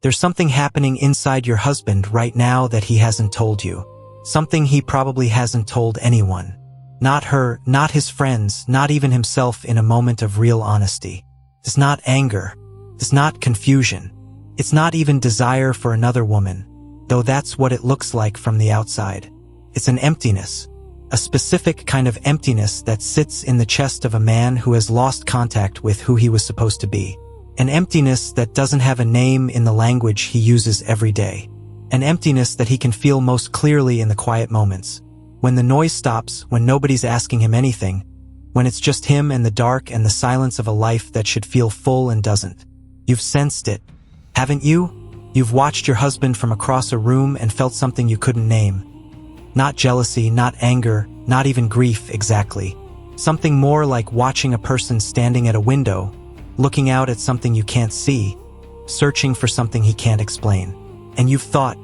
There's something happening inside your husband right now that he hasn't told you. Something he probably hasn't told anyone. Not her, not his friends, not even himself in a moment of real honesty. It's not anger. It's not confusion. It's not even desire for another woman, though that's what it looks like from the outside. It's an emptiness. A specific kind of emptiness that sits in the chest of a man who has lost contact with who he was supposed to be. An emptiness that doesn't have a name in the language he uses every day. An emptiness that he can feel most clearly in the quiet moments. When the noise stops, when nobody's asking him anything, when it's just him and the dark and the silence of a life that should feel full and doesn't. You've sensed it, haven't you? You've watched your husband from across a room and felt something you couldn't name. Not jealousy, not anger, not even grief exactly. Something more like watching a person standing at a window, looking out at something you can't see, searching for something he can't explain. And you've thought,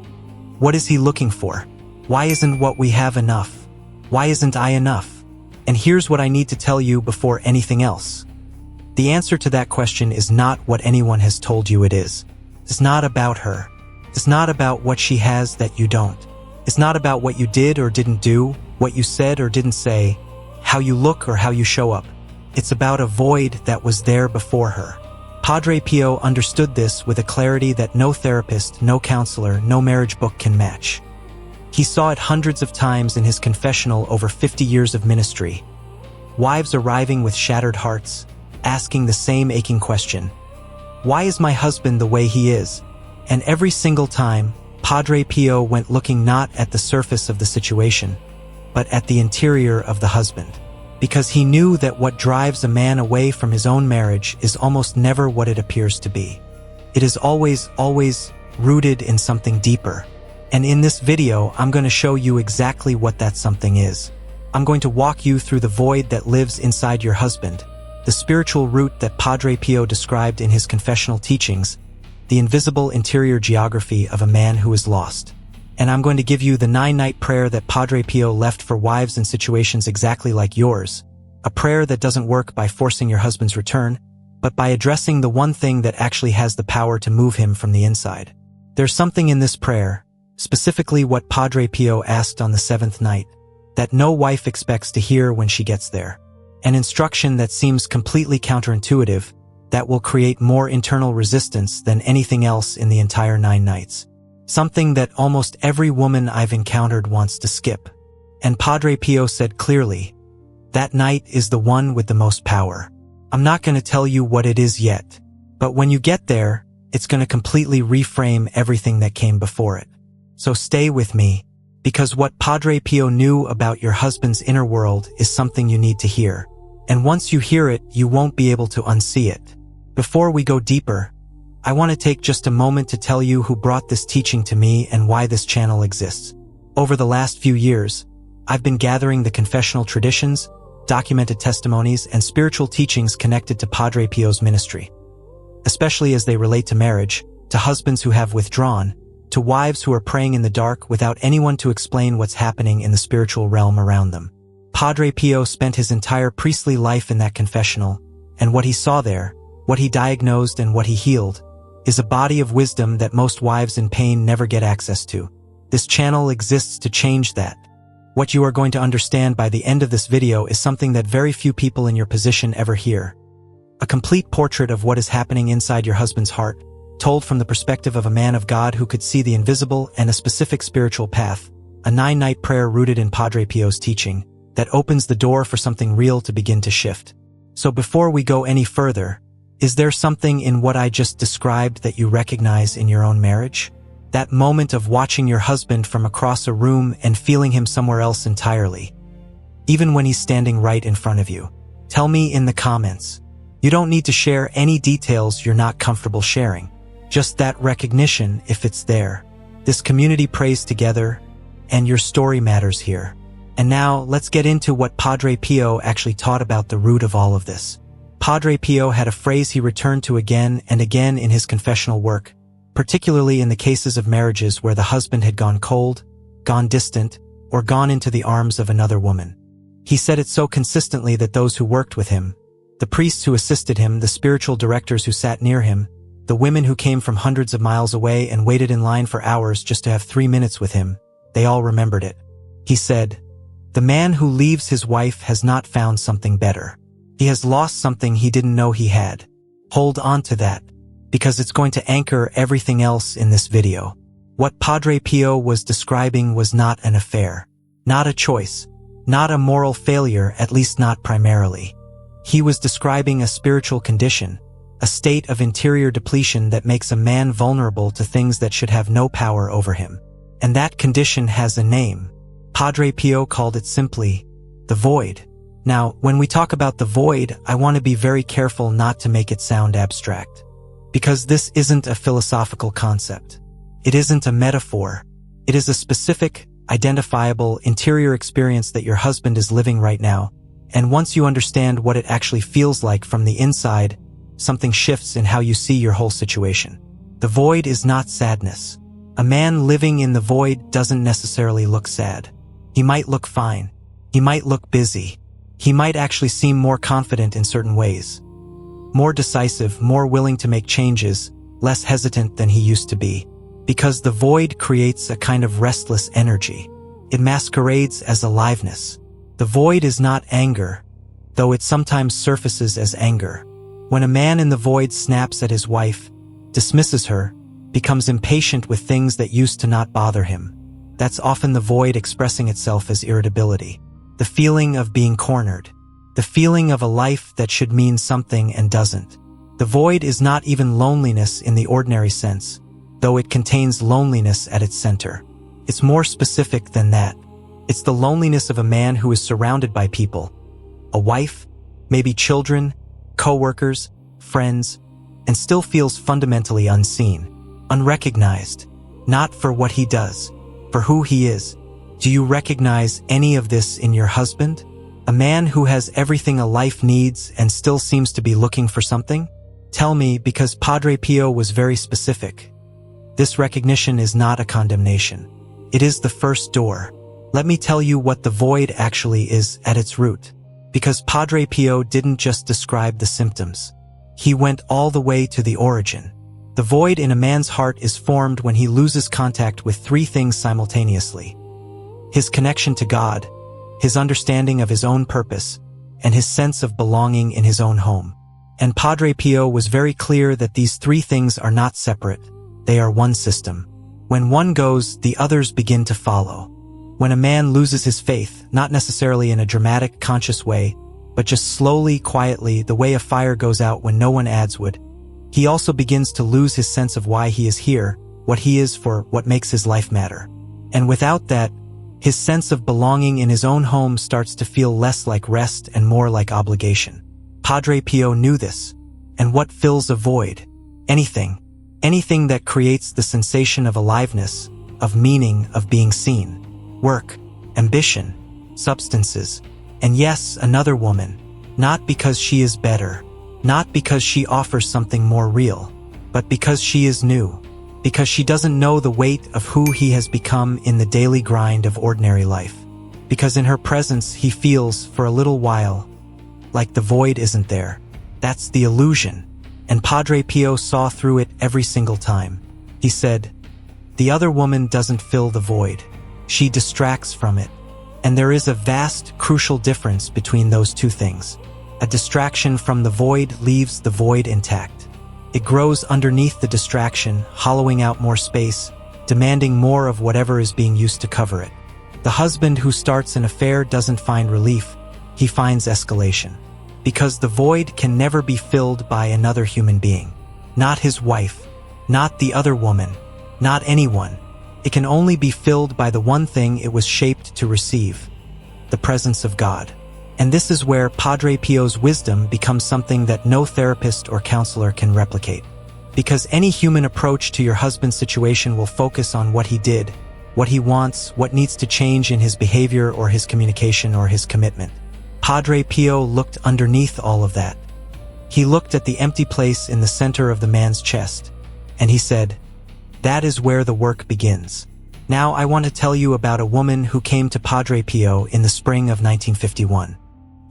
what is he looking for? Why isn't what we have enough? Why isn't I enough? And here's what I need to tell you before anything else. The answer to that question is not what anyone has told you it is. It's not about her. It's not about what she has that you don't. It's not about what you did or didn't do, what you said or didn't say, how you look or how you show up. It's about a void that was there before her. Padre Pio understood this with a clarity that no therapist, no counselor, no marriage book can match. He saw it hundreds of times in his confessional over 50 years of ministry. Wives arriving with shattered hearts, asking the same aching question. Why is my husband the way he is? And every single time, Padre Pio went looking not at the surface of the situation, but at the interior of the husband. Because he knew that what drives a man away from his own marriage is almost never what it appears to be. It is always rooted in something deeper. And in this video, I'm going to show you exactly what that something is. I'm going to walk you through the void that lives inside your husband, the spiritual root that Padre Pio described in his confessional teachings, the invisible interior geography of a man who is lost. And I'm going to give you the 9-night prayer that Padre Pio left for wives in situations exactly like yours. A prayer that doesn't work by forcing your husband's return, but by addressing the one thing that actually has the power to move him from the inside. There's something in this prayer, specifically what Padre Pio asked on the 7th night, that no wife expects to hear when she gets there. An instruction that seems completely counterintuitive, that will create more internal resistance than anything else in the entire 9 nights. Something that almost every woman I've encountered wants to skip. And Padre Pio said clearly, that night is the one with the most power. I'm not going to tell you what it is yet, but when you get there, it's going to completely reframe everything that came before it. So stay with me, because what Padre Pio knew about your husband's inner world is something you need to hear. And once you hear it, you won't be able to unsee it. Before we go deeper, I want to take just a moment to tell you who brought this teaching to me and why this channel exists. Over the last few years, I've been gathering the confessional traditions, documented testimonies, and spiritual teachings connected to Padre Pio's ministry. Especially as they relate to marriage, to husbands who have withdrawn, to wives who are praying in the dark without anyone to explain what's happening in the spiritual realm around them. Padre Pio spent his entire priestly life in that confessional, and what he saw there, what he diagnosed and what he healed, is a body of wisdom that most wives in pain never get access to. This channel exists to change that. What you are going to understand by the end of this video is something that very few people in your position ever hear. A complete portrait of what is happening inside your husband's heart, told from the perspective of a man of God who could see the invisible and a specific spiritual path, a 9-night prayer rooted in Padre Pio's teaching, that opens the door for something real to begin to shift. So before we go any further, is there something in what I just described that you recognize in your own marriage? That moment of watching your husband from across a room and feeling him somewhere else entirely, even when he's standing right in front of you. Tell me in the comments. You don't need to share any details you're not comfortable sharing. Just that recognition if it's there. This community prays together, and your story matters here. And now, let's get into what Padre Pio actually taught about the root of all of this. Padre Pio had a phrase he returned to again and again in his confessional work, particularly in the cases of marriages where the husband had gone cold, gone distant, or gone into the arms of another woman. He said it so consistently that those who worked with him, the priests who assisted him, the spiritual directors who sat near him, The women who came from hundreds of miles away and waited in line for hours just to have 3 minutes with him, they all remembered it. He said, "The man who leaves his wife has not found something better. He has lost something he didn't know he had. Hold on to that, because it's going to anchor everything else in this video." What Padre Pio was describing was not an affair, not a choice, not a moral failure, at least not primarily. He was describing a spiritual condition, a state of interior depletion that makes a man vulnerable to things that should have no power over him. And that condition has a name. Padre Pio called it simply the void. Now, when we talk about the void, I want to be very careful not to make it sound abstract, because this isn't a philosophical concept. It isn't a metaphor. It is a specific, identifiable, interior experience that your husband is living right now. And once you understand what it actually feels like from the inside, something shifts in how you see your whole situation. The void is not sadness. A man living in the void doesn't necessarily look sad. He might look fine. He might look busy. He might actually seem more confident in certain ways. More decisive, more willing to make changes, less hesitant than he used to be. Because the void creates a kind of restless energy. It masquerades as aliveness. The void is not anger, though it sometimes surfaces as anger. When a man in the void snaps at his wife, dismisses her, becomes impatient with things that used to not bother him, that's often the void expressing itself as irritability. The feeling of being cornered. The feeling of a life that should mean something and doesn't. The void is not even loneliness in the ordinary sense, though it contains loneliness at its center. It's more specific than that. It's the loneliness of a man who is surrounded by people. A wife, maybe children, co-workers, friends, and still feels fundamentally unseen, unrecognized, not for what he does, for who he is. Do you recognize any of this in your husband? A man who has everything a life needs and still seems to be looking for something? Tell me, because Padre Pio was very specific. This recognition is not a condemnation. It is the first door. Let me tell you what the void actually is at its root. Because Padre Pio didn't just describe the symptoms. He went all the way to the origin. The void in a man's heart is formed when he loses contact with 3 things simultaneously: his connection to God, his understanding of his own purpose, and his sense of belonging in his own home. And Padre Pio was very clear that these 3 things are not separate. They are one system. When one goes, the others begin to follow. When a man loses his faith, not necessarily in a dramatic, conscious way, but just slowly, quietly, the way a fire goes out when no one adds wood, he also begins to lose his sense of why he is here, what he is for, what makes his life matter. And without that, his sense of belonging in his own home starts to feel less like rest and more like obligation. Padre Pio knew this. And what fills a void? Anything. Anything that creates the sensation of aliveness, of meaning, of being seen. Work, ambition, substances, and yes, another woman. Not because she is better, not because she offers something more real, but because she is new. Because she doesn't know the weight of who he has become in the daily grind of ordinary life. Because in her presence he feels, for a little while, like the void isn't there. That's the illusion. And Padre Pio saw through it every single time. He said, "The other woman doesn't fill the void. She distracts from it." And there is a vast, crucial difference between those 2 things. A distraction from the void leaves the void intact. It grows underneath the distraction, hollowing out more space, demanding more of whatever is being used to cover it. The husband who starts an affair doesn't find relief, he finds escalation. Because the void can never be filled by another human being. Not his wife, not the other woman, not anyone. It can only be filled by the one thing it was shaped to receive: the presence of God. And this is where Padre Pio's wisdom becomes something that no therapist or counselor can replicate. Because any human approach to your husband's situation will focus on what he did, what he wants, what needs to change in his behavior or his communication or his commitment. Padre Pio looked underneath all of that. He looked at the empty place in the center of the man's chest, and he said, "That is where the work begins." Now I want to tell you about a woman who came to Padre Pio in the spring of 1951.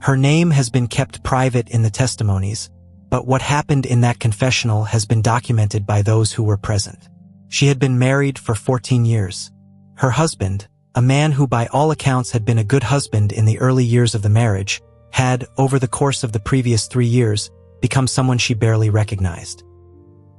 Her name has been kept private in the testimonies, but what happened in that confessional has been documented by those who were present. She had been married for 14 years. Her husband, a man who by all accounts had been a good husband in the early years of the marriage, had, over the course of the previous 3 years, become someone she barely recognized.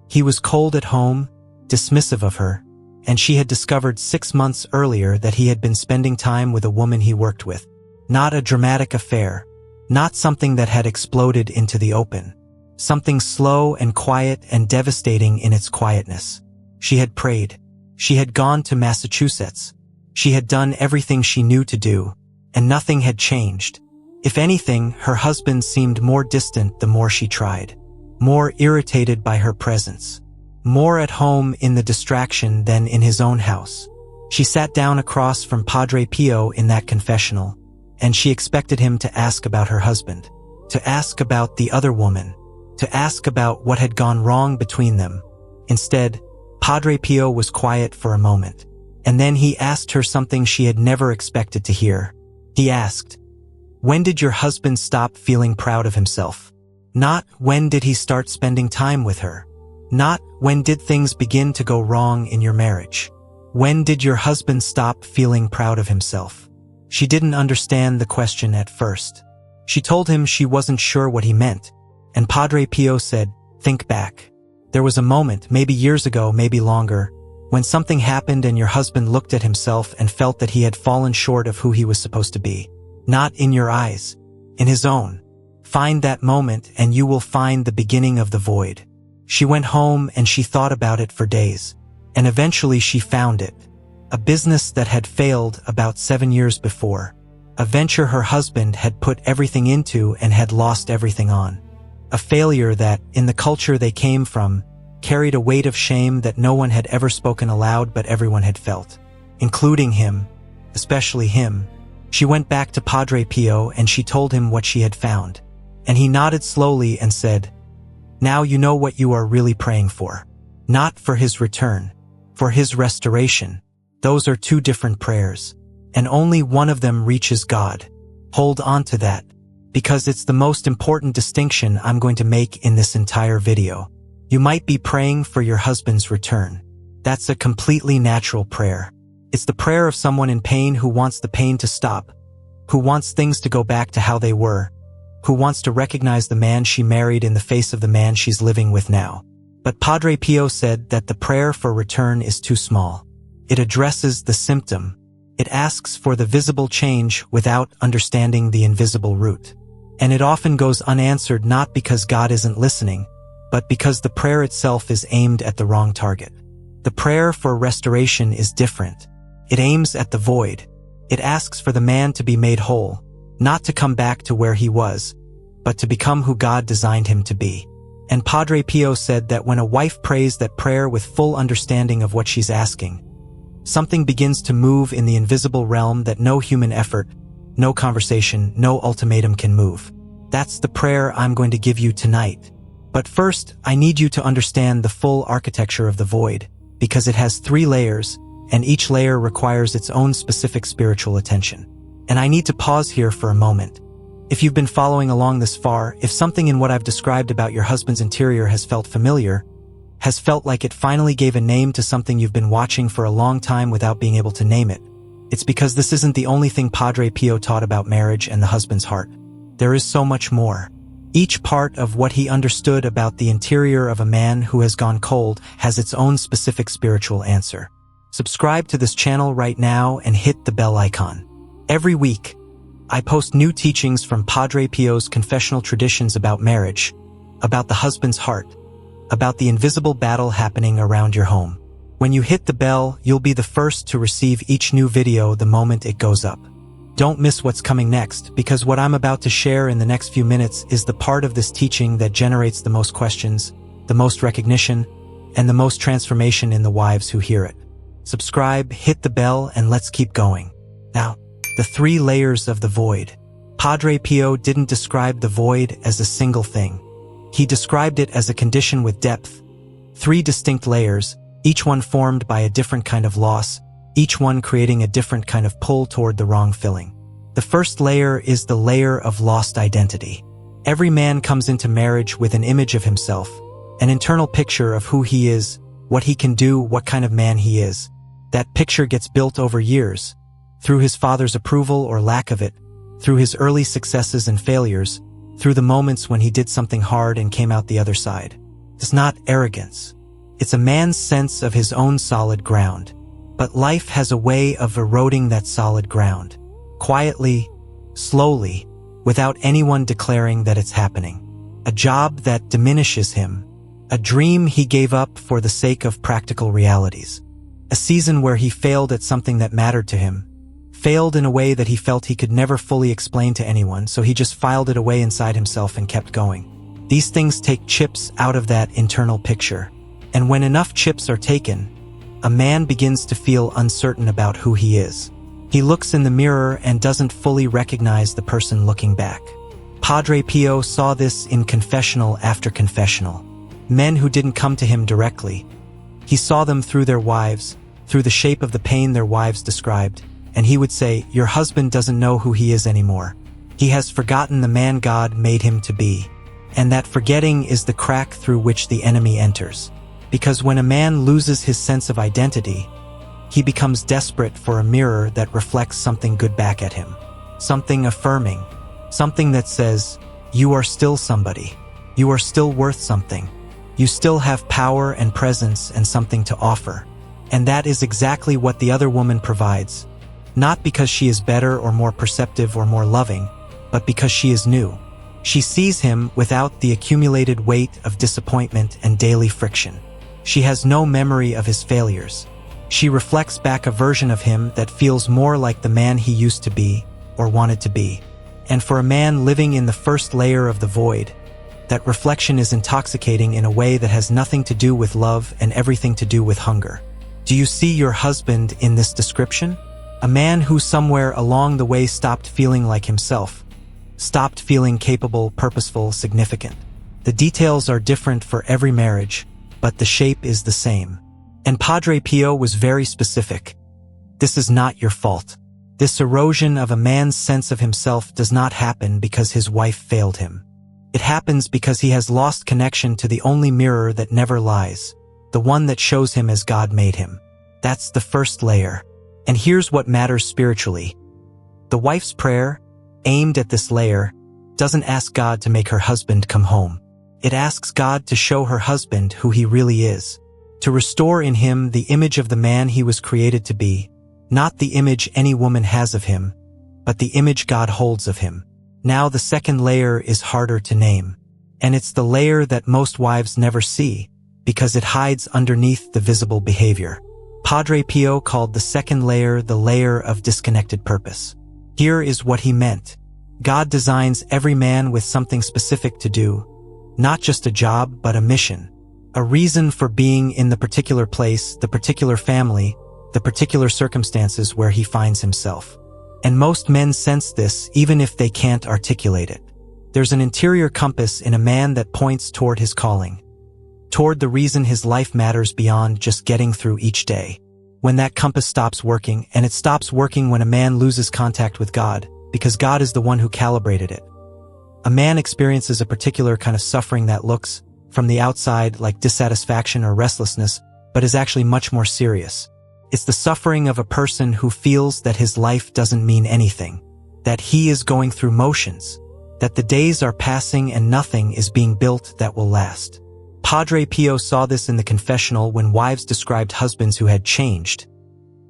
He was cold at home, dismissive of her, and she had discovered 6 months earlier that he had been spending time with a woman he worked with. Not a dramatic affair, not something that had exploded into the open. Something slow and quiet and devastating in its quietness. She had prayed. She had gone to Massachusetts. She had done everything she knew to do, and nothing had changed. If anything, her husband seemed more distant the more she tried, more irritated by her presence, more at home in the distraction than in his own house. She sat down across from Padre Pio in that confessional, and she expected him to ask about her husband, to ask about the other woman, to ask about what had gone wrong between them. Instead, Padre Pio was quiet for a moment, and then he asked her something she had never expected to hear. He asked, "When did your husband stop feeling proud of himself?" Not when did he start spending time with her. Not when did things begin to go wrong in your marriage. When did your husband stop feeling proud of himself? She didn't understand the question at first. She told him she wasn't sure what he meant, and Padre Pio said, "Think back. There was a moment, maybe years ago, maybe longer, when something happened and your husband looked at himself and felt that he had fallen short of who he was supposed to be. Not in your eyes, in his own. Find that moment and you will find the beginning of the void." She went home and she thought about it for days, and eventually she found it. A business that had failed about 7 years before. A venture her husband had put everything into and had lost everything on. A failure that, in the culture they came from, carried a weight of shame that no one had ever spoken aloud but everyone had felt, including him, especially him. She went back to Padre Pio and she told him what she had found, and he nodded slowly and said, "Now you know what you are really praying for. Not for his return, for his restoration. Those are 2 different prayers, and only one of them reaches God. Hold on to that, because it's the most important distinction I'm going to make in this entire video. You might be praying for your husband's return. That's a completely natural prayer. It's the prayer of someone in pain who wants the pain to stop, who wants things to go back to how they were, who wants to recognize the man she married in the face of the man she's living with now. But Padre Pio said that the prayer for return is too small. It addresses the symptom. It asks for the visible change without understanding the invisible root. And it often goes unanswered not because God isn't listening, but because the prayer itself is aimed at the wrong target. The prayer for restoration is different. It aims at the void. It asks for the man to be made whole, not to come back to where he was, but to become who God designed him to be. And Padre Pio said that when a wife prays that prayer with full understanding of what she's asking, something begins to move in the invisible realm that no human effort, no conversation, no ultimatum can move. That's the prayer I'm going to give you tonight. But first, I need you to understand the full architecture of the void, because it has 3 layers, and each layer requires its own specific spiritual attention. And I need to pause here for a moment. If you've been following along this far, if something in what I've described about your husband's interior has felt familiar, has felt like it finally gave a name to something you've been watching for a long time without being able to name it, it's because this isn't the only thing Padre Pio taught about marriage and the husband's heart. There is so much more. Each part of what he understood about the interior of a man who has gone cold has its own specific spiritual answer. Subscribe to this channel right now and hit the bell icon. Every week, I post new teachings from Padre Pio's confessional traditions about marriage, about the husband's heart, about the invisible battle happening around your home. When you hit the bell, you'll be the first to receive each new video the moment it goes up. Don't miss what's coming next, because what I'm about to share in the next few minutes is the part of this teaching that generates the most questions, the most recognition, and the most transformation in the wives who hear it. Subscribe, hit the bell, and let's keep going. Now, the 3 layers of the void. Padre Pio didn't describe the void as a single thing. He described it as a condition with depth. 3 distinct layers, each one formed by a different kind of loss, each one creating a different kind of pull toward the wrong filling. The first layer is the layer of lost identity. Every man comes into marriage with an image of himself, an internal picture of who he is, what he can do, what kind of man he is. That picture gets built over years, through his father's approval or lack of it, through his early successes and failures, through the moments when he did something hard and came out the other side. It's not arrogance. It's a man's sense of his own solid ground. But life has a way of eroding that solid ground. Quietly, slowly, without anyone declaring that it's happening. A job that diminishes him. A dream he gave up for the sake of practical realities. A season where he failed at something that mattered to him. Failed in a way that he felt he could never fully explain to anyone, so he just filed it away inside himself and kept going. These things take chips out of that internal picture. And when enough chips are taken, a man begins to feel uncertain about who he is. He looks in the mirror and doesn't fully recognize the person looking back. Padre Pio saw this in confessional after confessional. Men who didn't come to him directly. He saw them through their wives, through the shape of the pain their wives described, and he would say, "Your husband doesn't know who he is anymore. He has forgotten the man God made him to be." And that forgetting is the crack through which the enemy enters. Because when a man loses his sense of identity, he becomes desperate for a mirror that reflects something good back at him. Something affirming. Something that says, "You are still somebody. You are still worth something. You still have power and presence and something to offer." And that is exactly what the other woman provides. Not because she is better or more perceptive or more loving, but because she is new. She sees him without the accumulated weight of disappointment and daily friction. She has no memory of his failures. She reflects back a version of him that feels more like the man he used to be or wanted to be. And for a man living in the first layer of the void, that reflection is intoxicating in a way that has nothing to do with love and everything to do with hunger. Do you see your husband in this description? A man who somewhere along the way stopped feeling like himself, stopped feeling capable, purposeful, significant. The details are different for every marriage, but the shape is the same. And Padre Pio was very specific. This is not your fault. This erosion of a man's sense of himself does not happen because his wife failed him. It happens because he has lost connection to the only mirror that never lies, the one that shows him as God made him. That's the first layer. And here's what matters spiritually. The wife's prayer, aimed at this layer, doesn't ask God to make her husband come home. It asks God to show her husband who he really is, to restore in him the image of the man he was created to be, not the image any woman has of him, but the image God holds of him. Now the second layer is harder to name, and it's the layer that most wives never see, because it hides underneath the visible behavior. Padre Pio called the second layer the layer of disconnected purpose. Here is what he meant. God designs every man with something specific to do, not just a job, but a mission, a reason for being in the particular place, the particular family, the particular circumstances where he finds himself. And most men sense this even if they can't articulate it. There's an interior compass in a man that points toward his calling, toward the reason his life matters beyond just getting through each day. When that compass stops working, and it stops working when a man loses contact with God, because God is the one who calibrated it. A man experiences a particular kind of suffering that looks, from the outside, like dissatisfaction or restlessness, but is actually much more serious. It's the suffering of a person who feels that his life doesn't mean anything, that he is going through motions, that the days are passing and nothing is being built that will last. Padre Pio saw this in the confessional when wives described husbands who had changed,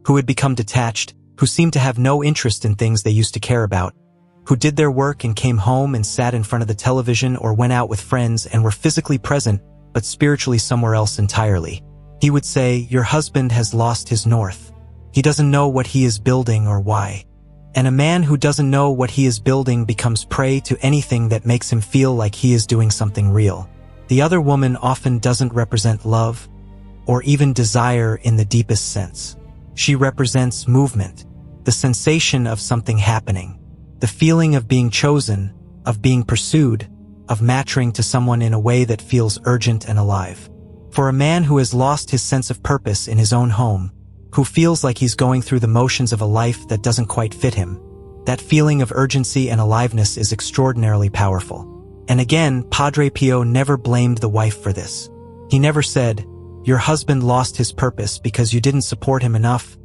who had become detached, who seemed to have no interest in things they used to care about, who did their work and came home and sat in front of the television or went out with friends and were physically present, but spiritually somewhere else entirely. He would say, "Your husband has lost his north. He doesn't know what he is building or why." And a man who doesn't know what he is building becomes prey to anything that makes him feel like he is doing something real. The other woman often doesn't represent love or even desire in the deepest sense. She represents movement, the sensation of something happening, the feeling of being chosen, of being pursued, of matching to someone in a way that feels urgent and alive. For a man who has lost his sense of purpose in his own home, who feels like he's going through the motions of a life that doesn't quite fit him, that feeling of urgency and aliveness is extraordinarily powerful. And again, Padre Pio never blamed the wife for this. He never said, "Your husband lost his purpose because you didn't support him enough,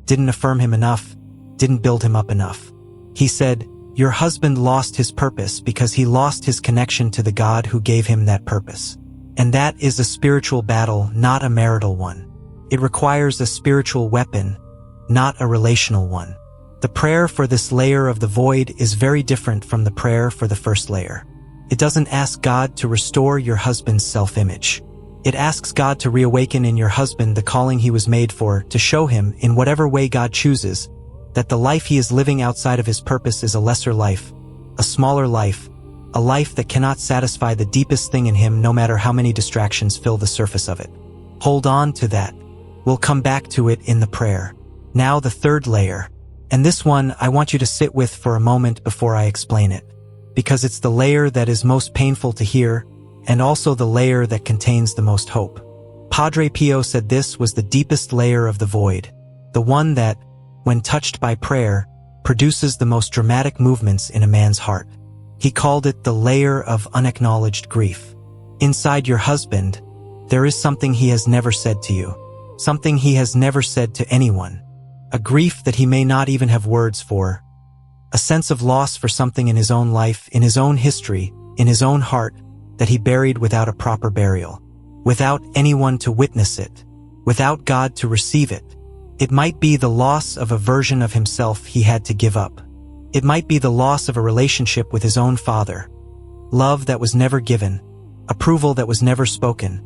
didn't affirm him enough, didn't build him up enough." He said, "Your husband lost his purpose because he lost his connection to the God who gave him that purpose." And that is a spiritual battle, not a marital one. It requires a spiritual weapon, not a relational one. The prayer for this layer of the void is very different from the prayer for the first layer. It doesn't ask God to restore your husband's self-image. It asks God to reawaken in your husband the calling he was made for, to show him, in whatever way God chooses, that the life he is living outside of his purpose is a lesser life, a smaller life, a life that cannot satisfy the deepest thing in him no matter how many distractions fill the surface of it. Hold on to that. We'll come back to it in the prayer. Now the third layer. And this one I want you to sit with for a moment before I explain it, because it's the layer that is most painful to hear, and also the layer that contains the most hope. Padre Pio said this was the deepest layer of the void, the one that, when touched by prayer, produces the most dramatic movements in a man's heart. He called it the layer of unacknowledged grief. Inside your husband, there is something he has never said to you, something he has never said to anyone, a grief that he may not even have words for, a sense of loss for something in his own life, in his own history, in his own heart, that he buried without a proper burial, without anyone to witness it, without God to receive it. It might be the loss of a version of himself he had to give up. It might be the loss of a relationship with his own father, love that was never given, approval that was never spoken,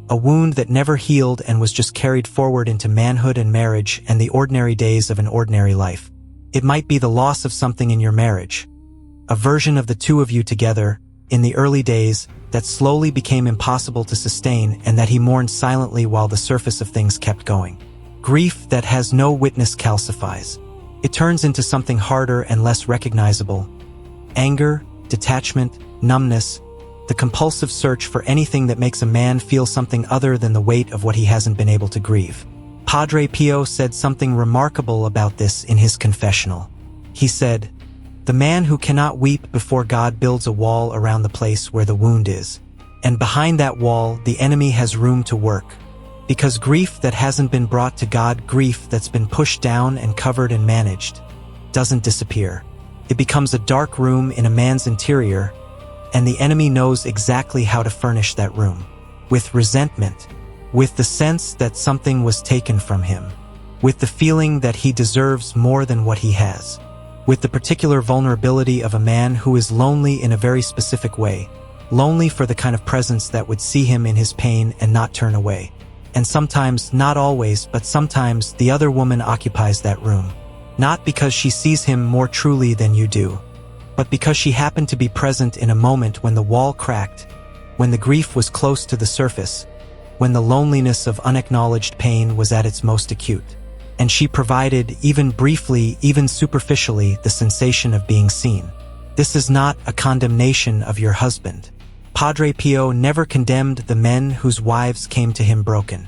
a wound that never healed and was just carried forward into manhood and marriage and the ordinary days of an ordinary life. It might be the loss of something in your marriage, a version of the two of you together in the early days that slowly became impossible to sustain and that he mourned silently while the surface of things kept going. Grief that has no witness calcifies. It turns into something harder and less recognizable. Anger, detachment, numbness, the compulsive search for anything that makes a man feel something other than the weight of what he hasn't been able to grieve. Padre Pio said something remarkable about this in his confessional. He said, "The man who cannot weep before God builds a wall around the place where the wound is. And behind that wall, the enemy has room to work. Because grief that hasn't been brought to God, grief that's been pushed down and covered and managed, doesn't disappear. It becomes a dark room in a man's interior, and the enemy knows exactly how to furnish that room. With resentment, with the sense that something was taken from him, with the feeling that he deserves more than what he has, with the particular vulnerability of a man who is lonely in a very specific way, lonely for the kind of presence that would see him in his pain and not turn away. And sometimes, not always, but sometimes the other woman occupies that room, not because she sees him more truly than you do, but because she happened to be present in a moment when the wall cracked, when the grief was close to the surface, when the loneliness of unacknowledged pain was at its most acute. And she provided, even briefly, even superficially, the sensation of being seen. This is not a condemnation of your husband. Padre Pio never condemned the men whose wives came to him broken.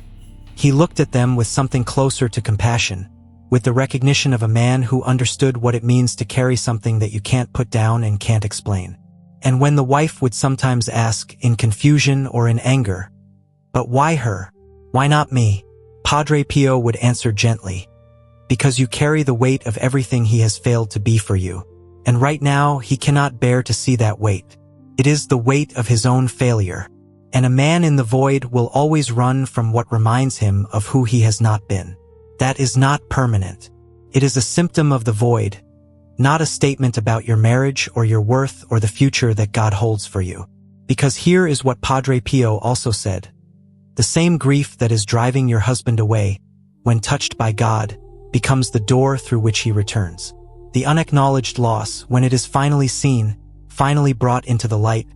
He looked at them with something closer to compassion, with the recognition of a man who understood what it means to carry something that you can't put down and can't explain. And when the wife would sometimes ask, in confusion or in anger, "But why her? Why not me?" Padre Pio would answer gently, "Because you carry the weight of everything he has failed to be for you. And right now, he cannot bear to see that weight. It is the weight of his own failure. And a man in the void will always run from what reminds him of who he has not been. That is not permanent. It is a symptom of the void, not a statement about your marriage or your worth or the future that God holds for you. Because here is what Padre Pio also said. The same grief that is driving your husband away, when touched by God, becomes the door through which he returns. The unacknowledged loss, when it is finally seen, finally brought into the light,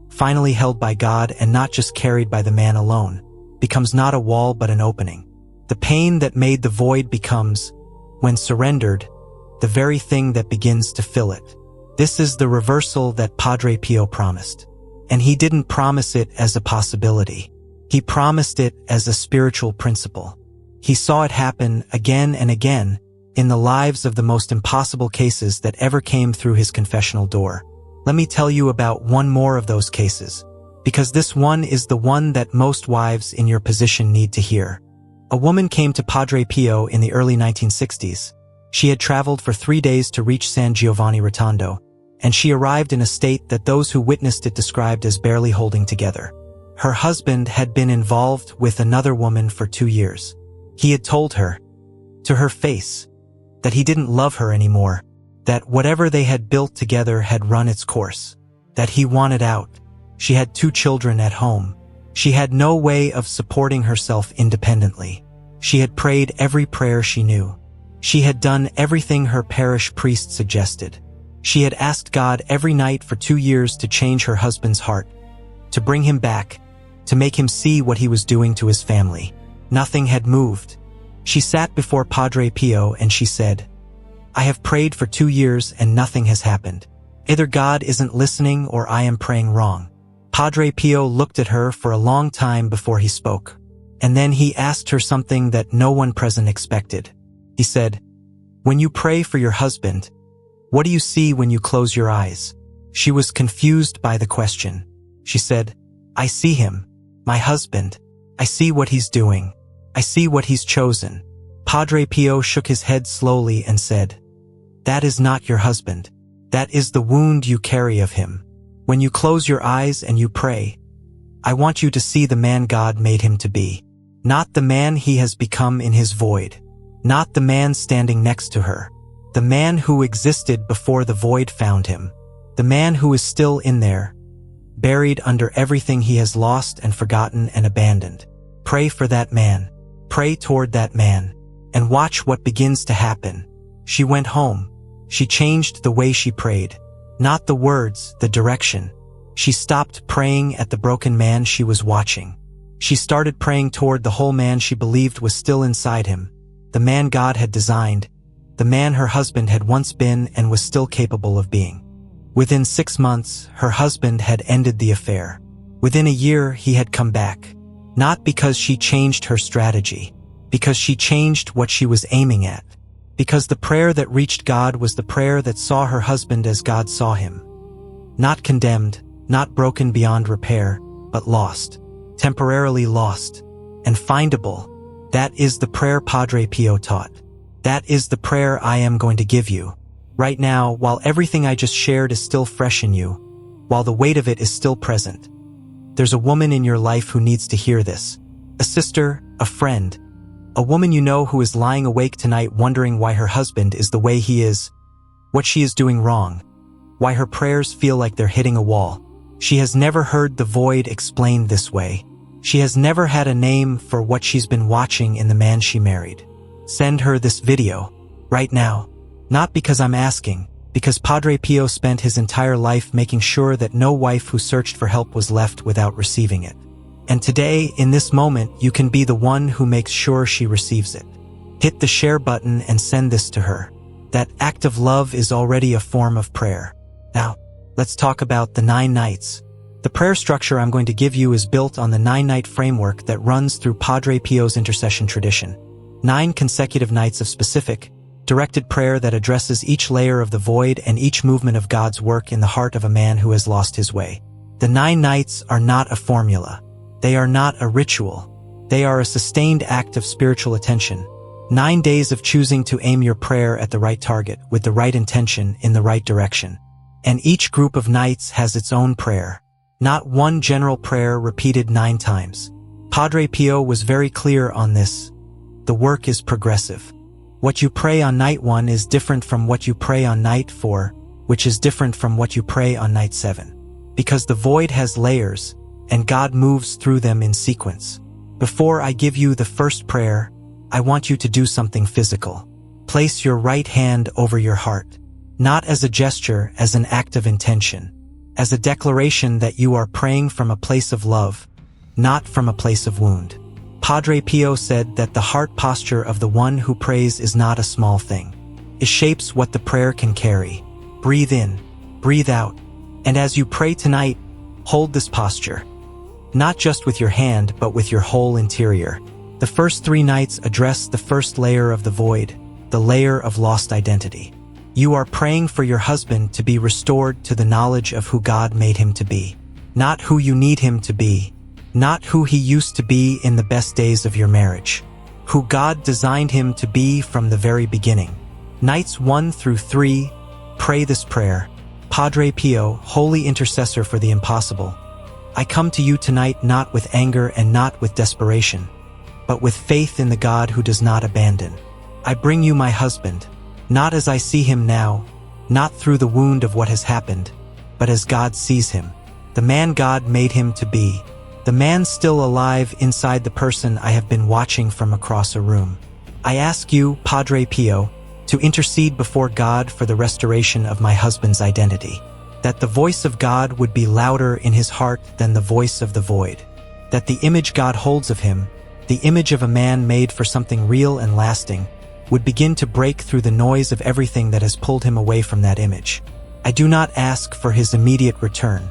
finally held by God and not just carried by the man alone, becomes not a wall but an opening. The pain that made the void becomes, when surrendered, the very thing that begins to fill it. This is the reversal that Padre Pio promised. And he didn't promise it as a possibility. He promised it as a spiritual principle. He saw it happen again and again in the lives of the most impossible cases that ever came through his confessional door. Let me tell you about one more of those cases, because this one is the one that most wives in your position need to hear. A woman came to Padre Pio in the early 1960s. She had traveled for 3 days to reach San Giovanni Rotondo, and she arrived in a state that those who witnessed it described as barely holding together. Her husband had been involved with another woman for 2 years. He had told her, to her face, that he didn't love her anymore, that whatever they had built together had run its course, that he wanted out. She had 2 children at home. She had no way of supporting herself independently. She had prayed every prayer she knew. She had done everything her parish priest suggested. She had asked God every night for 2 years to change her husband's heart, to bring him back, to make him see what he was doing to his family. Nothing had moved. She sat before Padre Pio and she said, I have prayed for 2 years and nothing has happened. Either God isn't listening or I am praying wrong. Padre Pio looked at her for a long time before he spoke, and then he asked her something that no one present expected. He said, when you pray for your husband, what do you see when you close your eyes? She was confused by the question. She said, I see him, my husband. I see what he's doing. I see what he's chosen. Padre Pio shook his head slowly and said, that is not your husband. That is the wound you carry of him. When you close your eyes and you pray, I want you to see the man God made him to be, not the man he has become in his void, not the man standing next to her, the man who existed before the void found him, the man who is still in there, buried under everything he has lost and forgotten and abandoned. Pray for that man. Pray toward that man, and watch what begins to happen. She went home. She changed the way she prayed. Not the words, the direction. She stopped praying at the broken man she was watching. She started praying toward the whole man she believed was still inside him, the man God had designed, the man her husband had once been and was still capable of being. Within 6 months, her husband had ended the affair. Within a year, he had come back. Not because she changed her strategy, because she changed what she was aiming at. Because the prayer that reached God was the prayer that saw her husband as God saw him. Not condemned, not broken beyond repair, but lost. Temporarily lost. And findable. That is the prayer Padre Pio taught. That is the prayer I am going to give you. Right now, while everything I just shared is still fresh in you, while the weight of it is still present, there's a woman in your life who needs to hear this. A sister, a friend, a woman you know who is lying awake tonight wondering why her husband is the way he is, what she is doing wrong, why her prayers feel like they're hitting a wall. She has never heard the void explained this way. She has never had a name for what she's been watching in the man she married. Send her this video, right now. Not because I'm asking, because Padre Pio spent his entire life making sure that no wife who searched for help was left without receiving it. And today, in this moment, you can be the one who makes sure she receives it. Hit the share button and send this to her. That act of love is already a form of prayer. Now, let's talk about the 9 nights. The prayer structure I'm going to give you is built on the 9-night framework that runs through Padre Pio's intercession tradition. 9 consecutive nights of specific, directed prayer that addresses each layer of the void and each movement of God's work in the heart of a man who has lost his way. The 9 nights are not a formula. They are not a ritual. They are a sustained act of spiritual attention. 9 days of choosing to aim your prayer at the right target, with the right intention, in the right direction. And each group of nights has its own prayer. Not one general prayer repeated 9 times. Padre Pio was very clear on this. The work is progressive. What you pray on night 1 is different from what you pray on night 4, which is different from what you pray on night 7. Because the void has layers, and God moves through them in sequence. Before I give you the first prayer, I want you to do something physical. Place your right hand over your heart, not as a gesture, as an act of intention, as a declaration that you are praying from a place of love, not from a place of wound. Padre Pio said that the heart posture of the one who prays is not a small thing. It shapes what the prayer can carry. Breathe in, breathe out, and as you pray tonight, hold this posture. Not just with your hand, but with your whole interior. The first 3 nights address the first layer of the void, the layer of lost identity. You are praying for your husband to be restored to the knowledge of who God made him to be. Not who you need him to be. Not who he used to be in the best days of your marriage. Who God designed him to be from the very beginning. Nights 1 through 3, pray this prayer. Padre Pio, holy intercessor for the impossible. I come to you tonight not with anger and not with desperation, but with faith in the God who does not abandon. I bring you my husband, not as I see him now, not through the wound of what has happened, but as God sees him, the man God made him to be, the man still alive inside the person I have been watching from across a room. I ask you, Padre Pio, to intercede before God for the restoration of my husband's identity, that the voice of God would be louder in his heart than the voice of the void, that the image God holds of him, the image of a man made for something real and lasting, would begin to break through the noise of everything that has pulled him away from that image. I do not ask for his immediate return.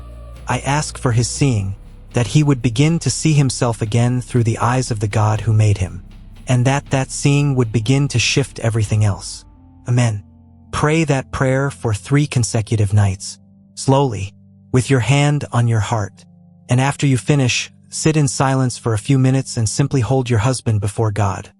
I ask for his seeing, that he would begin to see himself again through the eyes of the God who made him, and that seeing would begin to shift everything else. Amen. Pray that prayer for 3 consecutive nights, slowly, with your hand on your heart. And after you finish, sit in silence for a few minutes and simply hold your husband before God.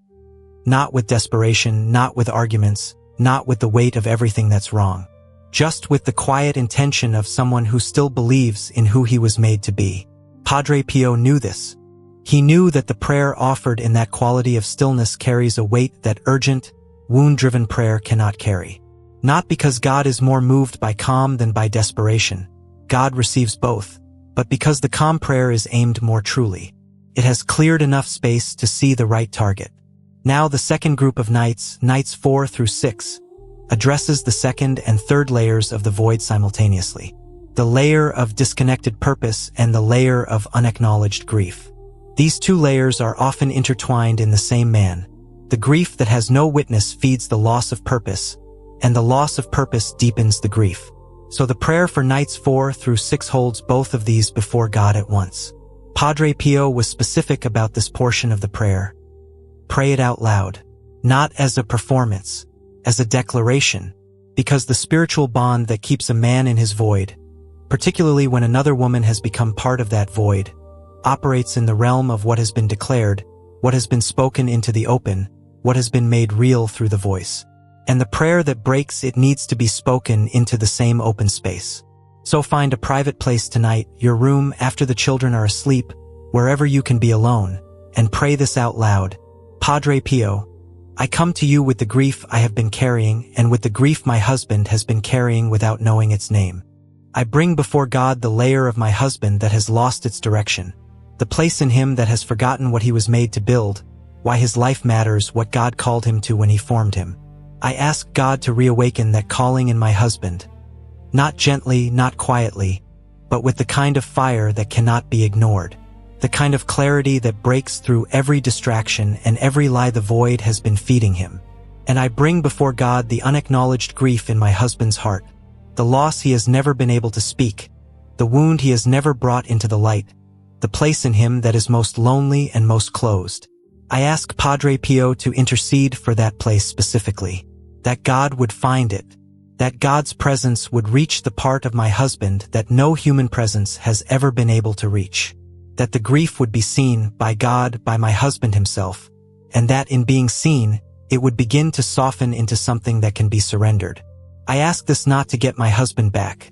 Not with desperation, not with arguments, not with the weight of everything that's wrong. Just with the quiet intention of someone who still believes in who he was made to be. Padre Pio knew this. He knew that the prayer offered in that quality of stillness carries a weight that urgent, wound-driven prayer cannot carry. Not because God is more moved by calm than by desperation. God receives both, but because the calm prayer is aimed more truly. It has cleared enough space to see the right target. Now the second group of nights, nights 4 through 6, addresses the second and third layers of the void simultaneously. The layer of disconnected purpose and the layer of unacknowledged grief. These 2 layers are often intertwined in the same man. The grief that has no witness feeds the loss of purpose, and the loss of purpose deepens the grief. So the prayer for nights 4 through 6 holds both of these before God at once. Padre Pio was specific about this portion of the prayer. Pray it out loud, not as a performance, as a declaration, because the spiritual bond that keeps a man in his void, particularly when another woman has become part of that void, operates in the realm of what has been declared, what has been spoken into the open, what has been made real through the voice. And the prayer that breaks it needs to be spoken into the same open space. So find a private place tonight, your room after the children are asleep, wherever you can be alone, and pray this out loud. Padre Pio, I come to you with the grief I have been carrying and with the grief my husband has been carrying without knowing its name. I bring before God the layer of my husband that has lost its direction, the place in him that has forgotten what he was made to build, why his life matters, what God called him to when he formed him. I ask God to reawaken that calling in my husband, not gently, not quietly, but with the kind of fire that cannot be ignored. The kind of clarity that breaks through every distraction and every lie the void has been feeding him. And I bring before God the unacknowledged grief in my husband's heart, the loss he has never been able to speak, the wound he has never brought into the light, the place in him that is most lonely and most closed. I ask Padre Pio to intercede for that place specifically, that God would find it, that God's presence would reach the part of my husband that no human presence has ever been able to reach. That the grief would be seen by God, by my husband himself, and that in being seen, it would begin to soften into something that can be surrendered. I ask this not to get my husband back.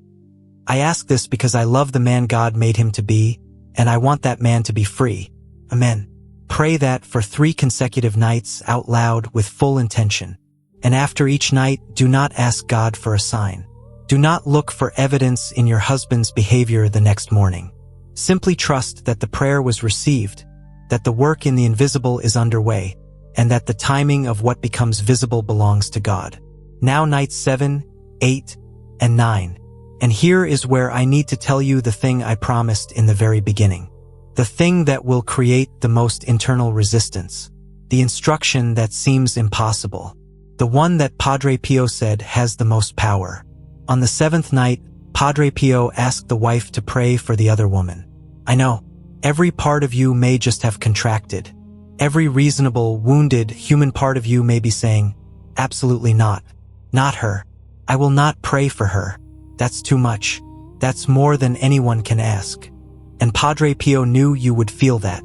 I ask this because I love the man God made him to be, and I want that man to be free. Amen. Pray that for 3 consecutive nights out loud with full intention. And after each night, do not ask God for a sign. Do not look for evidence in your husband's behavior the next morning. Simply trust that the prayer was received, that the work in the invisible is underway, and that the timing of what becomes visible belongs to God. Now nights 7, 8, and 9. And here is where I need to tell you the thing I promised in the very beginning. The thing that will create the most internal resistance. The instruction that seems impossible. The one that Padre Pio said has the most power. On the 7th night, Padre Pio asked the wife to pray for the other woman. I know, every part of you may just have contracted. Every reasonable, wounded, human part of you may be saying, absolutely not. Not her. I will not pray for her. That's too much. That's more than anyone can ask. And Padre Pio knew you would feel that.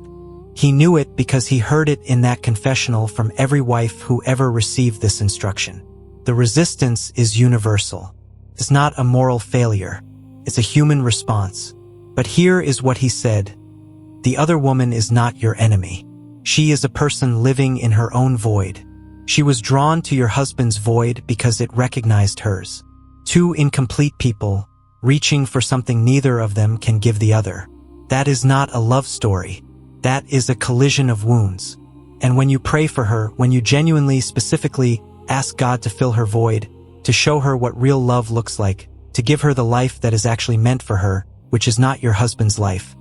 He knew it because he heard it in that confessional from every wife who ever received this instruction. The resistance is universal. It's not a moral failure. It's a human response. But here is what he said. The other woman is not your enemy. She is a person living in her own void. She was drawn to your husband's void because it recognized hers. Two incomplete people, reaching for something neither of them can give the other. That is not a love story. That is a collision of wounds. And when you pray for her, when you genuinely, specifically ask God to fill her void, to show her what real love looks like, to give her the life that is actually meant for her, which is not your husband's life,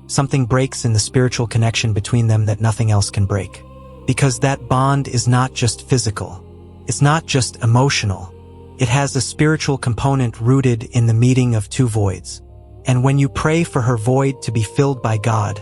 something breaks in the spiritual connection between them that nothing else can break. Because that bond is not just physical. It's not just emotional. It has a spiritual component rooted in the meeting of two voids. And when you pray for her void to be filled by God,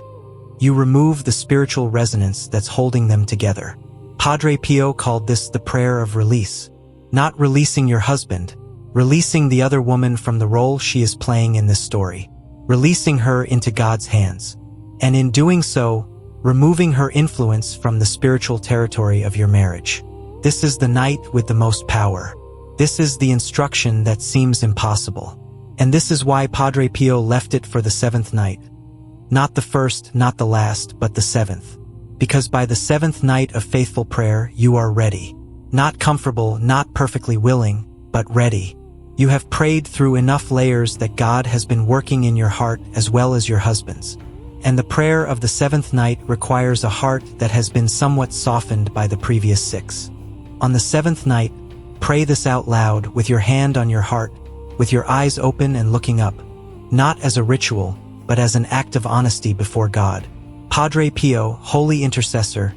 you remove the spiritual resonance that's holding them together. Padre Pio called this the prayer of release. Not releasing your husband, releasing the other woman from the role she is playing in this story, releasing her into God's hands. And in doing so, removing her influence from the spiritual territory of your marriage. This is the night with the most power. This is the instruction that seems impossible. And this is why Padre Pio left it for the seventh night. Not the first, not the last, but the seventh. Because by the seventh night of faithful prayer, you are ready. Not comfortable, not perfectly willing, but ready. You have prayed through enough layers that God has been working in your heart as well as your husband's. And the prayer of the seventh night requires a heart that has been somewhat softened by the previous 6. On the seventh night, pray this out loud with your hand on your heart, with your eyes open and looking up, not as a ritual, but as an act of honesty before God. Padre Pio, holy intercessor,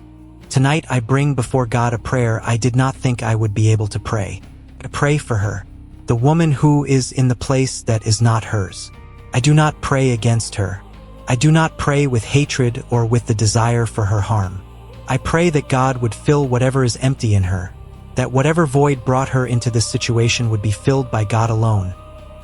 tonight I bring before God a prayer I did not think I would be able to pray. I pray for her, the woman who is in the place that is not hers. I do not pray against her. I do not pray with hatred or with the desire for her harm. I pray that God would fill whatever is empty in her, that whatever void brought her into this situation would be filled by God alone,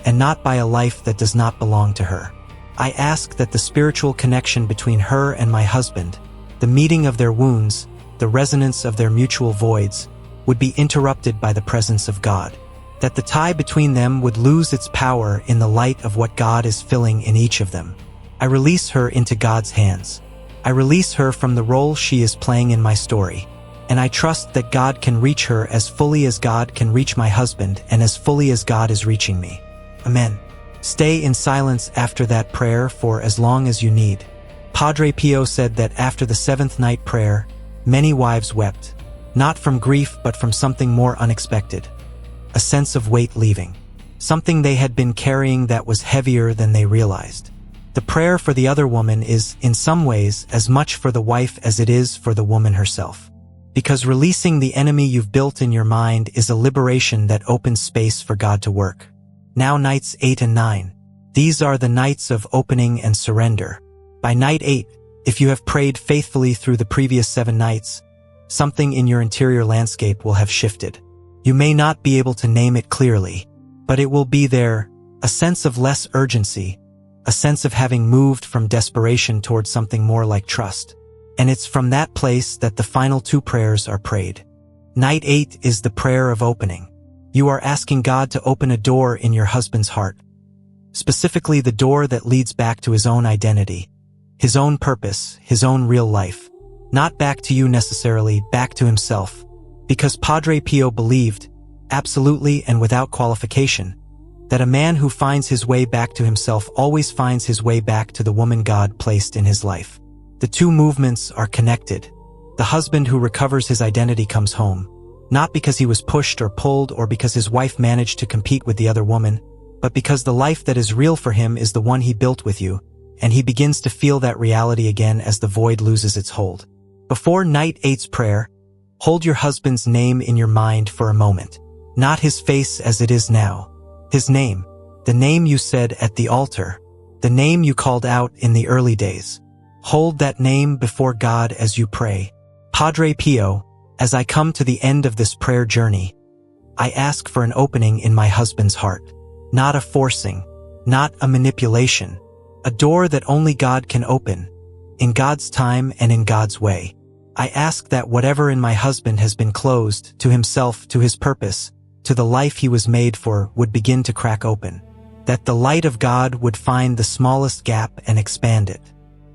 and not by a life that does not belong to her. I ask that the spiritual connection between her and my husband, the meeting of their wounds, the resonance of their mutual voids, would be interrupted by the presence of God, that the tie between them would lose its power in the light of what God is filling in each of them. I release her into God's hands. I release her from the role she is playing in my story, and I trust that God can reach her as fully as God can reach my husband and as fully as God is reaching me. Amen. Stay in silence after that prayer for as long as you need. Padre Pio said that after the seventh night prayer, many wives wept, not from grief but from something more unexpected, a sense of weight leaving, something they had been carrying that was heavier than they realized. The prayer for the other woman is, in some ways, as much for the wife as it is for the woman herself. Because releasing the enemy you've built in your mind is a liberation that opens space for God to work. Now nights 8 and 9. These are the nights of opening and surrender. By night 8, if you have prayed faithfully through the previous 7 nights, something in your interior landscape will have shifted. You may not be able to name it clearly, but it will be there, a sense of less urgency, a sense of having moved from desperation towards something more like trust. And it's from that place that the final 2 prayers are prayed. Night 8 is the prayer of opening. You are asking God to open a door in your husband's heart, specifically the door that leads back to his own identity, his own purpose, his own real life. Not back to you necessarily, back to himself. Because Padre Pio believed, absolutely and without qualification, that a man who finds his way back to himself always finds his way back to the woman God placed in his life. The 2 movements are connected. The husband who recovers his identity comes home, not because he was pushed or pulled or because his wife managed to compete with the other woman, but because the life that is real for him is the one he built with you, and he begins to feel that reality again as the void loses its hold. Before night 8's prayer, hold your husband's name in your mind for a moment. Not his face as it is now. His name. The name you said at the altar. The name you called out in the early days. Hold that name before God as you pray. Padre Pio, as I come to the end of this prayer journey, I ask for an opening in my husband's heart. Not a forcing, not a manipulation. A door that only God can open, in God's time and in God's way. I ask that whatever in my husband has been closed, to himself, to his purpose, to the life he was made for, would begin to crack open. That the light of God would find the smallest gap and expand it.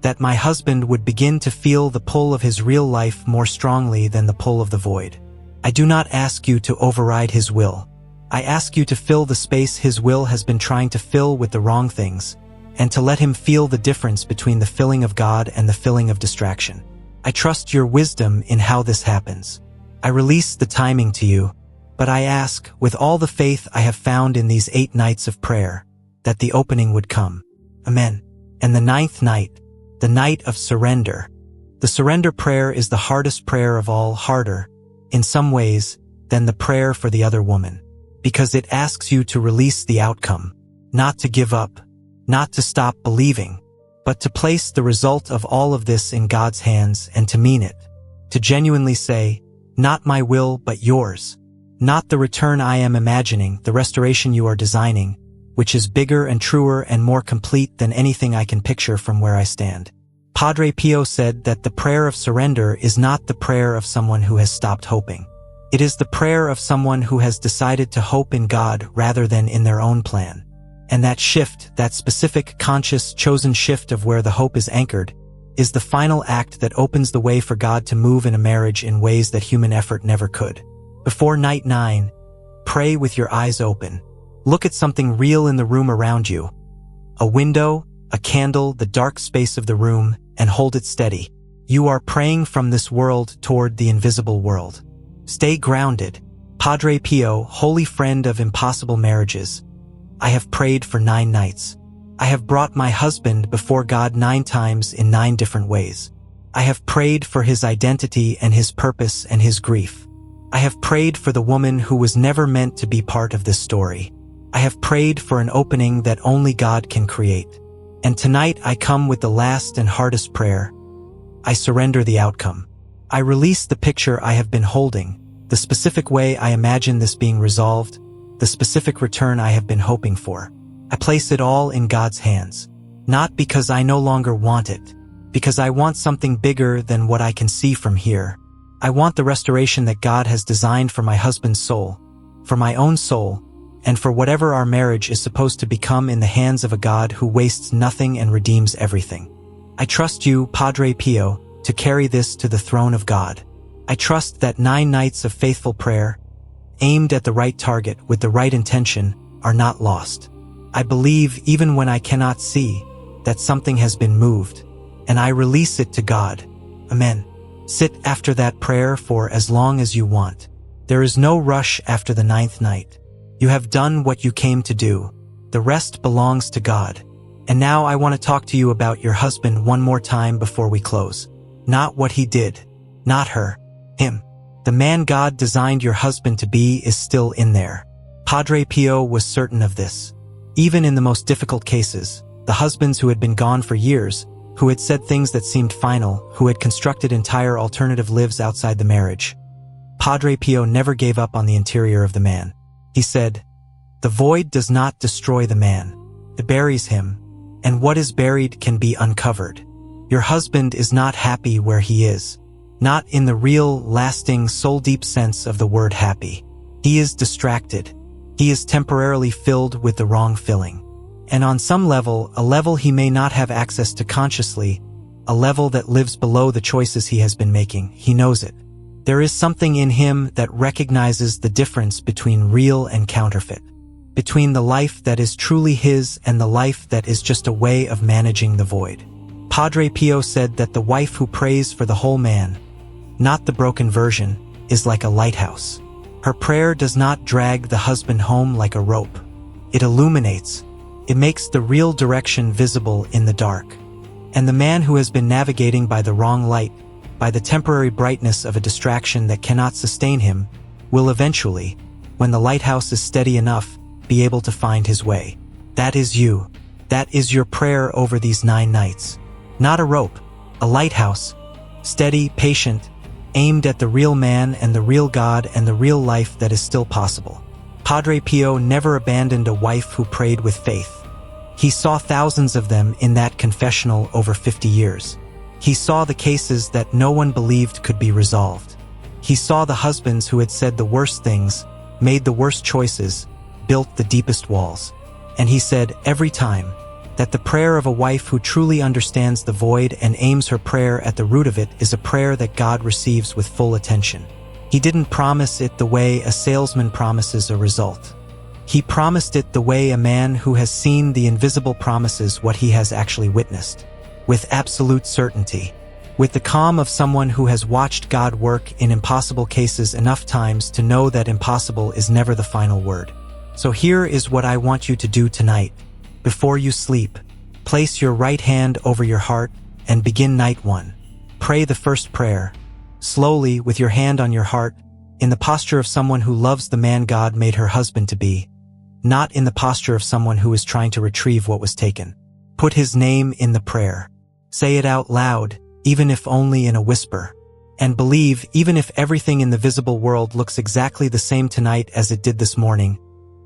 That my husband would begin to feel the pull of his real life more strongly than the pull of the void. I do not ask you to override his will. I ask you to fill the space his will has been trying to fill with the wrong things, and to let him feel the difference between the filling of God and the filling of distraction. I trust your wisdom in how this happens. I release the timing to you, but I ask, with all the faith I have found in these 8 nights of prayer, that the opening would come. Amen. And the 9th night, the night of surrender. The surrender prayer is the hardest prayer of all, harder, in some ways, than the prayer for the other woman, because it asks you to release the outcome, not to give up, not to stop believing, but to place the result of all of this in God's hands and to mean it, to genuinely say, not my will but yours, not the return I am imagining, the restoration you are designing, which is bigger and truer and more complete than anything I can picture from where I stand. Padre Pio said that the prayer of surrender is not the prayer of someone who has stopped hoping. It is the prayer of someone who has decided to hope in God rather than in their own plan. And that shift, that specific, conscious, chosen shift of where the hope is anchored, is the final act that opens the way for God to move in a marriage in ways that human effort never could. Before night 9, pray with your eyes open. Look at something real in the room around you. A window, a candle, the dark space of the room, and hold it steady. You are praying from this world toward the invisible world. Stay grounded. Padre Pio, holy friend of impossible marriages. I have prayed for 9 nights. I have brought my husband before God 9 times in 9 different ways. I have prayed for his identity and his purpose and his grief. I have prayed for the woman who was never meant to be part of this story. I have prayed for an opening that only God can create. And tonight I come with the last and hardest prayer. I surrender the outcome. I release the picture I have been holding, the specific way I imagine this being resolved, the specific return I have been hoping for. I place it all in God's hands. Not because I no longer want it, because I want something bigger than what I can see from here. I want the restoration that God has designed for my husband's soul, for my own soul, and for whatever our marriage is supposed to become in the hands of a God who wastes nothing and redeems everything. I trust you, Padre Pio, to carry this to the throne of God. I trust that 9 nights of faithful prayer, aimed at the right target with the right intention, are not lost. I believe, even when I cannot see, that something has been moved, and I release it to God. Amen. Sit after that prayer for as long as you want. There is no rush after the 9th night. You have done what you came to do. The rest belongs to God. And now I want to talk to you about your husband one more time before we close. Not what he did. Not her. Him. The man God designed your husband to be is still in there. Padre Pio was certain of this. Even in the most difficult cases, the husbands who had been gone for years, who had said things that seemed final, who had constructed entire alternative lives outside the marriage, Padre Pio never gave up on the interior of the man. He said, "The void does not destroy the man. It buries him, and what is buried can be uncovered." Your husband is not happy where he is. Not in the real, lasting, soul-deep sense of the word happy. He is distracted. He is temporarily filled with the wrong filling. And on some level, a level he may not have access to consciously, a level that lives below the choices he has been making, he knows it. There is something in him that recognizes the difference between real and counterfeit, between the life that is truly his and the life that is just a way of managing the void. Padre Pio said that the wife who prays for the whole man, not the broken version, is like a lighthouse. Her prayer does not drag the husband home like a rope. It illuminates. It makes the real direction visible in the dark. And the man who has been navigating by the wrong light, by the temporary brightness of a distraction that cannot sustain him, will eventually, when the lighthouse is steady enough, be able to find his way. That is you. That is your prayer over these 9 nights. Not a rope, a lighthouse, steady, patient, aimed at the real man and the real God and the real life that is still possible. Padre Pio never abandoned a wife who prayed with faith. He saw thousands of them in that confessional over 50 years. He saw the cases that no one believed could be resolved. He saw the husbands who had said the worst things, made the worst choices, built the deepest walls. And he said, every time, that the prayer of a wife who truly understands the void and aims her prayer at the root of it is a prayer that God receives with full attention. He didn't promise it the way a salesman promises a result. He promised it the way a man who has seen the invisible promises what he has actually witnessed, with absolute certainty, with the calm of someone who has watched God work in impossible cases enough times to know that impossible is never the final word. So here is what I want you to do tonight. Before you sleep, place your right hand over your heart and begin night 1. Pray the first prayer, slowly with your hand on your heart, in the posture of someone who loves the man God made her husband to be, not in the posture of someone who is trying to retrieve what was taken. Put his name in the prayer. Say it out loud, even if only in a whisper. And believe, even if everything in the visible world looks exactly the same tonight as it did this morning,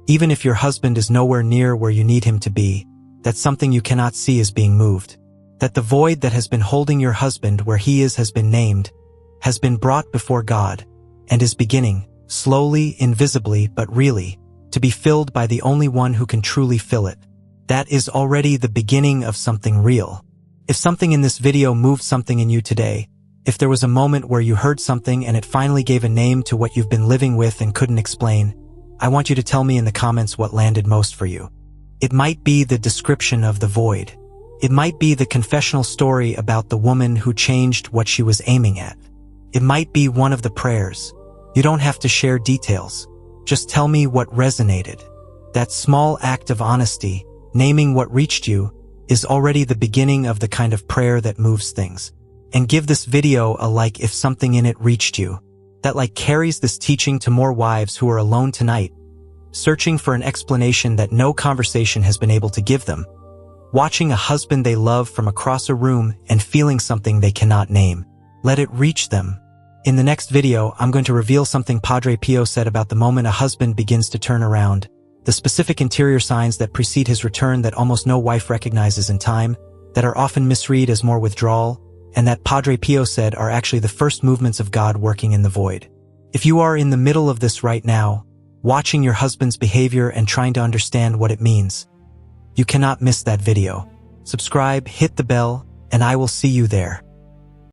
even if your husband is nowhere near where you need him to be, that something you cannot see is being moved. That the void that has been holding your husband where he is has been named, has been brought before God, and is beginning, slowly, invisibly, but really, to be filled by the only one who can truly fill it. That is already the beginning of something real. If something in this video moved something in you today, if there was a moment where you heard something and it finally gave a name to what you've been living with and couldn't explain, I want you to tell me in the comments what landed most for you. It might be the description of the void. It might be the confessional story about the woman who changed what she was aiming at. It might be one of the prayers. You don't have to share details. Just tell me what resonated. That small act of honesty, naming what reached you, is already the beginning of the kind of prayer that moves things. And give this video a like if something in it reached you. That like carries this teaching to more wives who are alone tonight, searching for an explanation that no conversation has been able to give them, watching a husband they love from across a room and feeling something they cannot name. Let it reach them. In the next video, I'm going to reveal something Padre Pio said about the moment a husband begins to turn around, the specific interior signs that precede his return that almost no wife recognizes in time, that are often misread as more withdrawal, and that Padre Pio said are actually the first movements of God working in the void. If you are in the middle of this right now, watching your husband's behavior and trying to understand what it means, you cannot miss that video. Subscribe, hit the bell, and I will see you there.